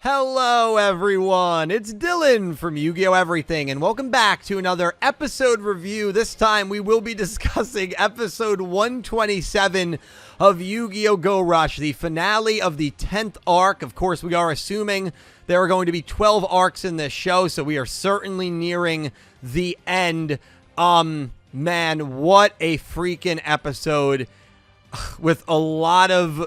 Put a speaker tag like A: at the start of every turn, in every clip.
A: Hello everyone, it's Dylan from Yu-Gi-Oh! Everything, and welcome back to another episode review. This time we will be discussing episode 127 of Yu-Gi-Oh! Go Rush, the finale of the 10th arc. Of course, we are assuming there are going to be 12 arcs in this show, so we are certainly nearing the end. Man, what a freaking episode with a lot of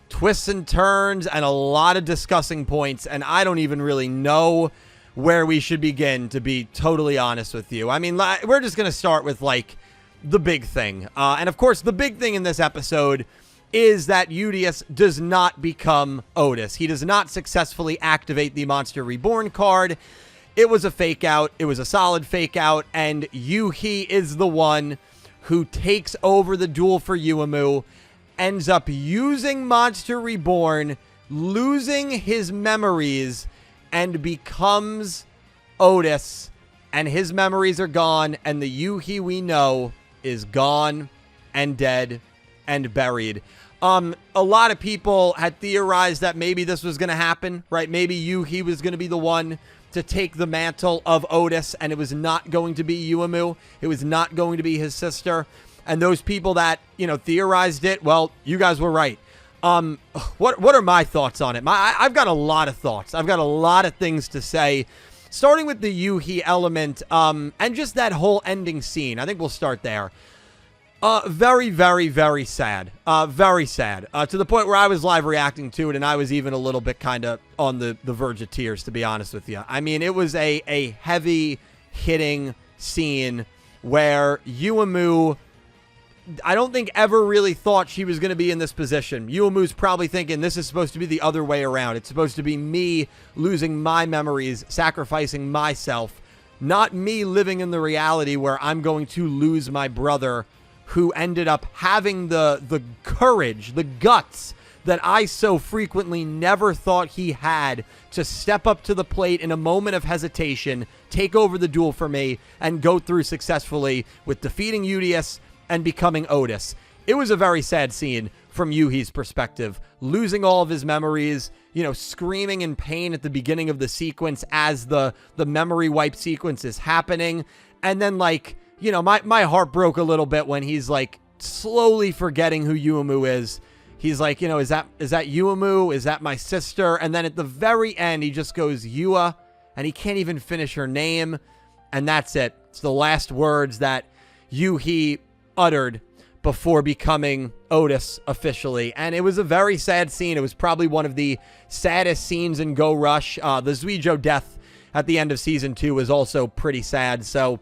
A: twists and turns and a lot of discussing points, and I don't even really know where we should begin, to be totally honest with you. I mean, we're just going to start with, like, the big thing. And, of course, the big thing in this episode is that Yugioh does not become Otis. He does not successfully activate the Monster Reborn card. It was a fake out. It was a solid fake out, and Yugioh is the one who takes over the duel for Yugioh, ends up using Monster Reborn, losing his memories, and becomes Otis, and his memories are gone, and the Yugioh we know is gone and dead and buried. A lot of people had theorized that maybe this was going to happen, right? Maybe Yugioh was going to be the one to take the mantle of Otis, and it was not going to be Yugioh. It was not going to be his sister. And those people that, theorized it, well, you guys were right. What are my thoughts on it? I've got a lot of thoughts. I've got a lot of things to say, starting with the Yugioh element, and just that whole ending scene. I think we'll start there. Very, very, very sad. Very sad. To the point where I was live reacting to it, and I was even a little bit kind of on the verge of tears, to be honest with you. I mean, it was a heavy-hitting scene where Yugioh, I don't think ever really thought she was going to be in this position. Yugioh's probably thinking this is supposed to be the other way around. It's supposed to be me losing my memories, sacrificing myself, not me living in the reality where I'm going to lose my brother, who ended up having the courage, the guts that I so frequently never thought he had to step up to the plate in a moment of hesitation, take over the duel for me, and go through successfully with defeating Yugioh and becoming Otis. It was a very sad scene from Yugioh's perspective, losing all of his memories, screaming in pain at the beginning of the sequence as the memory wipe sequence is happening. And then, my heart broke a little bit when he's, slowly forgetting who Yugioh is. He's like, is that Yugioh? Is that my sister? And then at the very end, he just goes, Yua, and he can't even finish her name. And that's it. It's the last words that Yugioh uttered before becoming Otis officially. And it was a very sad scene. It was probably one of the saddest scenes in Go Rush. The Yugioh death at the end of season 2 was also pretty sad. So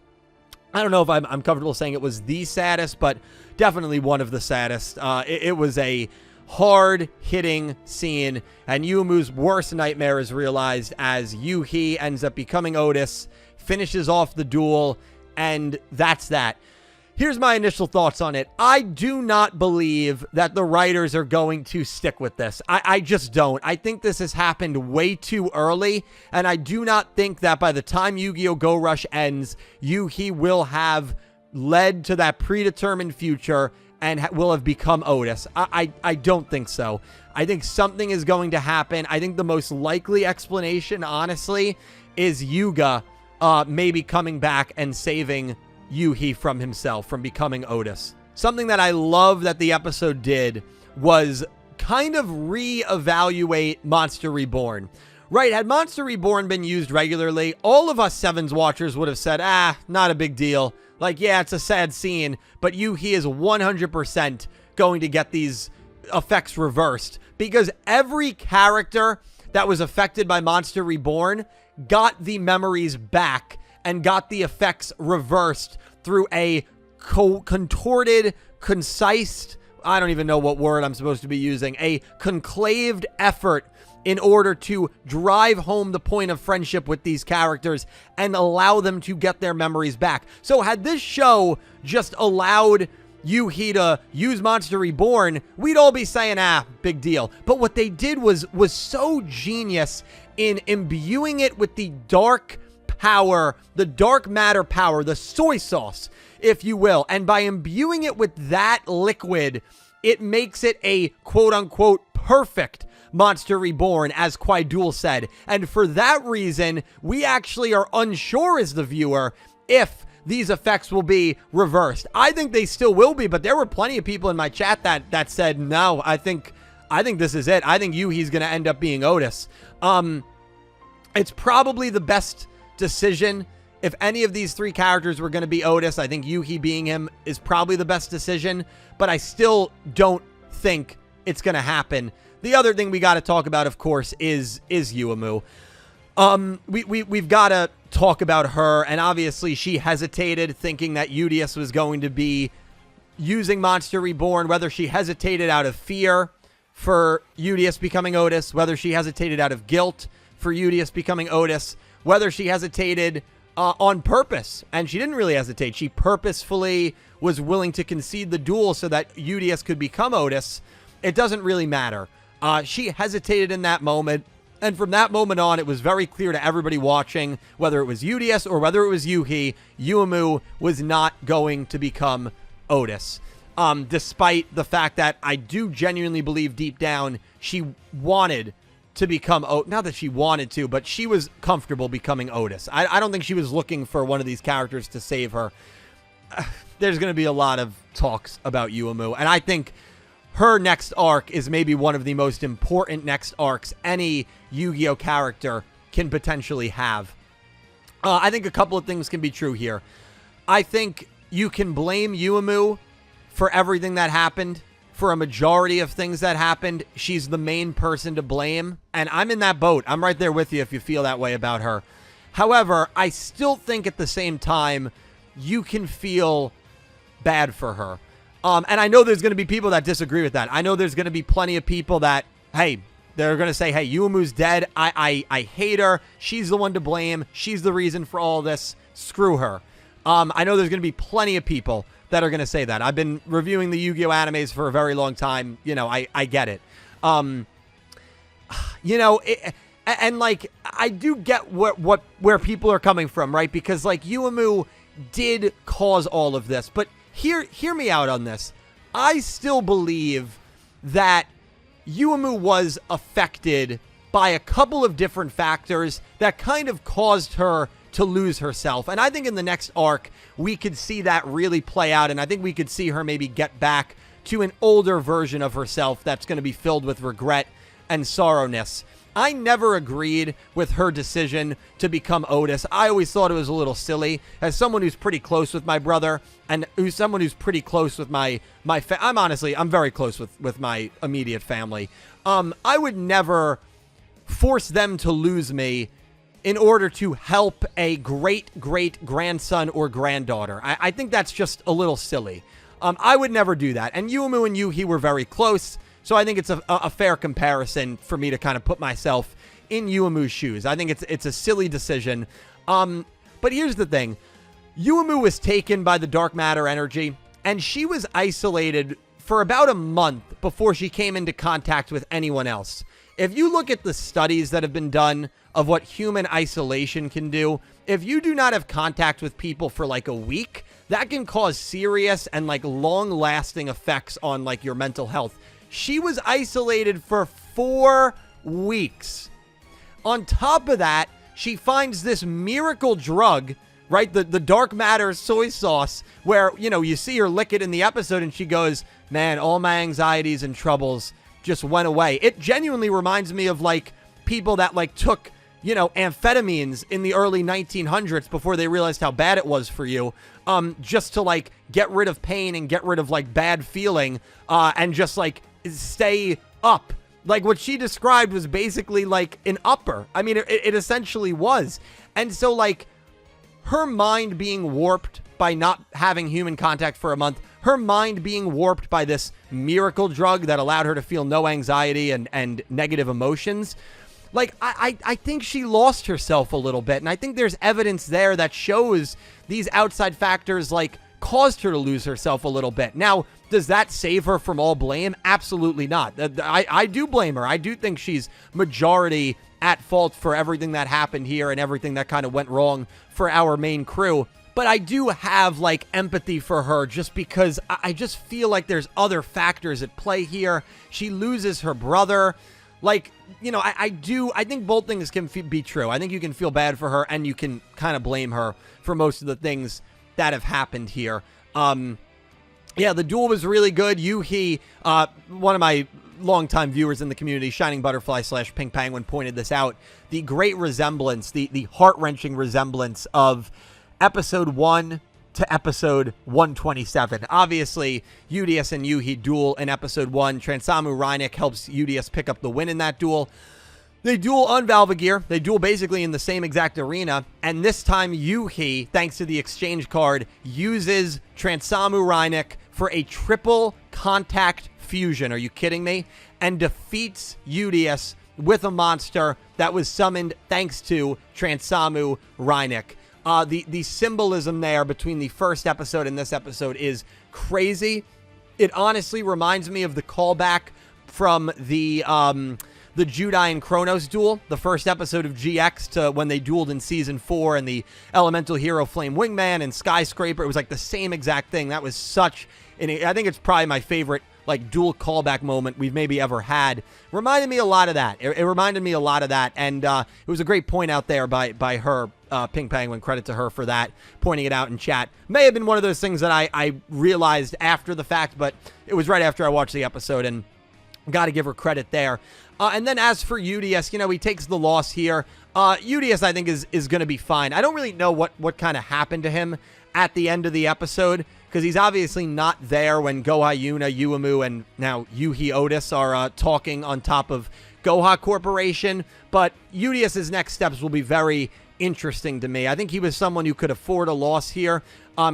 A: I don't know if I'm comfortable saying it was the saddest, but definitely one of the saddest. It was a hard-hitting scene, and Yugioh's worst nightmare is realized as Yugioh ends up becoming Otis, finishes off the duel, and that's that. Here's my initial thoughts on it. I do not believe that the writers are going to stick with this. I just don't. I think this has happened way too early, and I do not think that by the time Yu-Gi-Oh! Go Rush ends, Yugioh will have led to that predetermined future and will have become Otis. I don't think so. I think something is going to happen. I think the most likely explanation, honestly, is Yugioh maybe coming back and saving Yugioh from himself, from becoming Otis. Something that I love that the episode did was kind of reevaluate Monster Reborn. Right, had Monster Reborn been used regularly, all of us Sevens watchers would have said, not a big deal. Yeah, it's a sad scene, but Yugioh is 100% going to get these effects reversed, because every character that was affected by Monster Reborn got the memories back and got the effects reversed through a contorted, concise, I don't even know what word I'm supposed to be using, a conclaved effort in order to drive home the point of friendship with these characters and allow them to get their memories back. So had this show just allowed Yugioh to use Monster Reborn, we'd all be saying, big deal. But what they did was so genius in imbuing it with the dark power, the dark matter power, the soy sauce, if you will. And by imbuing it with that liquid, it makes it a quote-unquote perfect Monster Reborn, as Quaidul said. And for that reason, we actually are unsure as the viewer if these effects will be reversed. I think they still will be, but there were plenty of people in my chat that said, no, I think this is it. I think Yuhi's going to end up being Otis. It's probably the best decision. If any of these three characters were going to be Otis, I think Yuhi being him is probably the best decision, but I still don't think it's going to happen. The other thing we got to talk about, of course, is Yuumu. We've got to talk about her, and obviously she hesitated, thinking that Yugioh was going to be using Monster Reborn, whether she hesitated out of fear for Yugioh becoming Otis, whether she hesitated out of guilt for Yugioh becoming Otis, whether she hesitated on purpose, and she didn't really hesitate. She purposefully was willing to concede the duel so that Yugioh could become Otis. It doesn't really matter. She hesitated in that moment, and from that moment on, it was very clear to everybody watching, whether it was Yugioh or whether it was Yuhi, Yuumu was not going to become Otis. Despite the fact that I do genuinely believe deep down she wanted to become Otis. Not that she wanted to, but she was comfortable becoming Otis. I don't think she was looking for one of these characters to save her. There's going to be a lot of talks about Yuumu, and I think her next arc is maybe one of the most important next arcs any Yu-Gi-Oh character can potentially have. I think a couple of things can be true here. I think you can blame Yuumu for everything that happened. For a majority of things that happened, she's the main person to blame. And I'm in that boat. I'm right there with you if you feel that way about her. However, I still think at the same time, you can feel bad for her. And I know there's going to be people that disagree with that. I know there's going to be plenty of people that, hey, they're going to say, hey, Yuumu's dead. I hate her. She's the one to blame. She's the reason for all this. Screw her. I know there's going to be plenty of people that are going to say that. I've been reviewing the Yu-Gi-Oh animes for a very long time. You know, I get it. You know, and like, I do get where people are coming from, right? Because like Yuumu did cause all of this, but hear me out on this. I still believe that Yuumu was affected by a couple of different factors that kind of caused her to lose herself. And I think in the next arc, we could see that really play out. And I think we could see her maybe get back to an older version of herself that's going to be filled with regret and sorrowness. I never agreed with her decision to become Otis. I always thought it was a little silly. As someone who's pretty close with my brother and someone who's pretty close with I'm very close with my immediate family. I would never force them to lose me in order to help a great-great-grandson or granddaughter. I think that's just a little silly. I would never do that. And Yuumu and Yuhi were very close, so I think it's a fair comparison for me to kind of put myself in Yuumu's shoes. I think it's a silly decision. But here's the thing. Yuumu was taken by the dark matter energy, and she was isolated for about a month before she came into contact with anyone else. If you look at the studies that have been done of what human isolation can do, if you do not have contact with people for like a week, that can cause serious and like long-lasting effects on like your mental health. She was isolated for 4 weeks. On top of that, she finds this miracle drug, right? The dark matter soy sauce, where, you know, you see her lick it in the episode and she goes, man, all my anxieties and troubles just went away. It genuinely reminds me of like people that like took, you know, amphetamines in the early 1900s before they realized how bad it was for you, just to like get rid of pain and get rid of like bad feeling, and just like stay up. Like what she described was basically like an upper. I mean, it essentially was. And so like her mind being warped by not having human contact for a month, her mind being warped by this miracle drug that allowed her to feel no anxiety and negative emotions. Like, I think she lost herself a little bit. And I think there's evidence there that shows these outside factors, like, caused her to lose herself a little bit. Now, does that save her from all blame? Absolutely not. I do blame her. I do think she's majority at fault for everything that happened here and everything that kind of went wrong for our main crew. But I do have, like, empathy for her just because I just feel like there's other factors at play here. She loses her brother. Like, you know, I think both things can be true. I think you can feel bad for her and you can kind of blame her for most of the things that have happened here. Yeah, the duel was really good. Yugioh, one of my longtime viewers in the community, Shining Butterfly / Pink Penguin, pointed this out. The great resemblance, the heart-wrenching resemblance of episode 1 to episode 127. Obviously, Yugioh and Yugioh duel in episode 1. Transamu Reinik helps Yugioh pick up the win in that duel. They duel on Valvagir. They duel basically in the same exact arena. And this time, Yugioh, thanks to the exchange card, uses Transamu Reinik for a triple contact fusion. Are you kidding me? And defeats Yugioh with a monster that was summoned thanks to Transamu Reinik. The symbolism there between the first episode and this episode is crazy. It honestly reminds me of the callback from the Judai and Kronos duel, the first episode of GX, to when they dueled in season 4 and the elemental hero Flame Wingman and Skyscraper. It was like the same exact thing. That was such, and I think it's probably my favorite like dual callback moment we've maybe ever had. Reminded me a lot of that. It reminded me a lot of that, and it was a great point out there by her, Pink Penguin. Credit to her for that, pointing it out in chat. May have been one of those things that I realized after the fact, but it was right after I watched the episode, and got to give her credit there. And then as for Yugioh, you know, he takes the loss here. Yugioh, I think, is going to be fine. I don't really know what kind of happened to him at the end of the episode, because he's obviously not there when Goha Yuna, Uemu, and now Yuhi Otis are talking on top of Goha Corporation. But Yugioh's next steps will be very interesting to me. I think he was someone who could afford a loss here.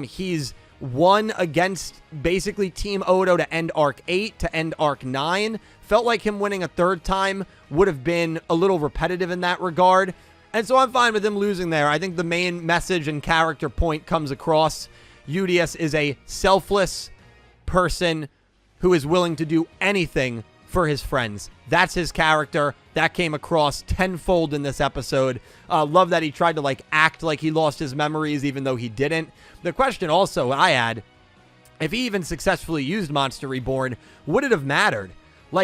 A: He's won against basically Team Odo to end Arc 8, to end Arc 9. Felt like him winning a third time would have been a little repetitive in that regard. And so I'm fine with him losing there. I think the main message and character point comes across. Yugioh is a selfless person who is willing to do anything for his friends. That's his character. That came across tenfold in this episode. Love that he tried to act like he lost his memories even though he didn't. The question also I had, if he even successfully used Monster Reborn, would it have mattered?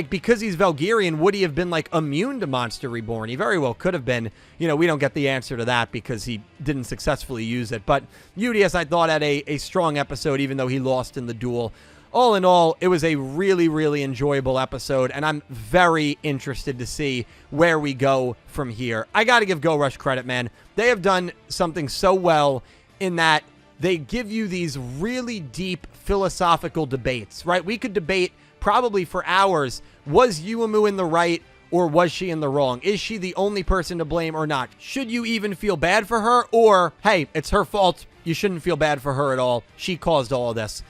A: Because he's Valgyrian, would he have been, immune to Monster Reborn? He very well could have been. You know, we don't get the answer to that because he didn't successfully use it. But Yugioh, I thought, had a strong episode, even though he lost in the duel. All in all, it was a really, really enjoyable episode, and I'm very interested to see where we go from here. I got to give Go Rush credit, man. They have done something so well in that they give you these really deep philosophical debates, right? We could debate probably for hours, was Uemu in the right or was she in the wrong? Is she the only person to blame or not? Should you even feel bad for her? Or, hey, it's her fault. You shouldn't feel bad for her at all. She caused all of this.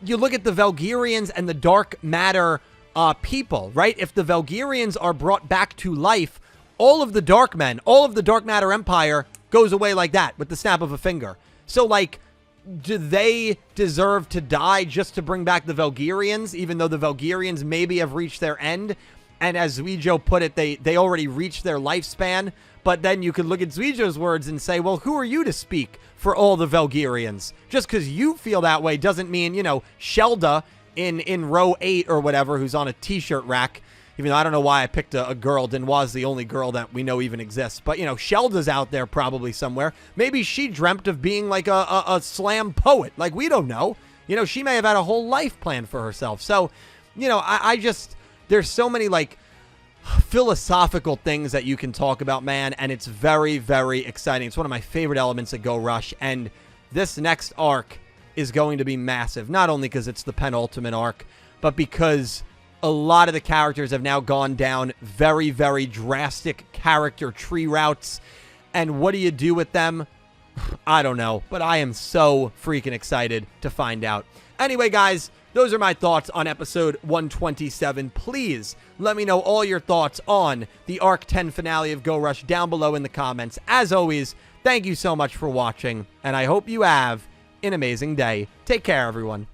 A: You look at the Valgyrians and the dark matter people, right? If the Valgyrians are brought back to life, all of the dark men, all of the dark matter empire goes away like that with the snap of a finger. So, do they deserve to die just to bring back the Valgyrians, even though the Valgyrians maybe have reached their end? And as Yugioh put it, they already reached their lifespan. But then you could look at Yugioh's words and say, well, who are you to speak for all the Valgyrians? Just because you feel that way doesn't mean, you know, Shelda in row 8 or whatever, who's on a t-shirt rack. Even though I don't know why I picked a girl. Denwa's the only girl that we know even exists. But, you know, Shelda's out there probably somewhere. Maybe she dreamt of being a slam poet. We don't know. You know, she may have had a whole life plan for herself. So, you know, I just, there's so many, philosophical things that you can talk about, man. And it's very, very exciting. It's one of my favorite elements of Go Rush. And this next arc is going to be massive. Not only because it's the penultimate arc, but because a lot of the characters have now gone down very, very drastic character tree routes. And what do you do with them? I don't know. But I am so freaking excited to find out. Anyway, guys, those are my thoughts on episode 127. Please let me know all your thoughts on the Arc 10 finale of Go Rush down below in the comments. As always, thank you so much for watching. And I hope you have an amazing day. Take care, everyone.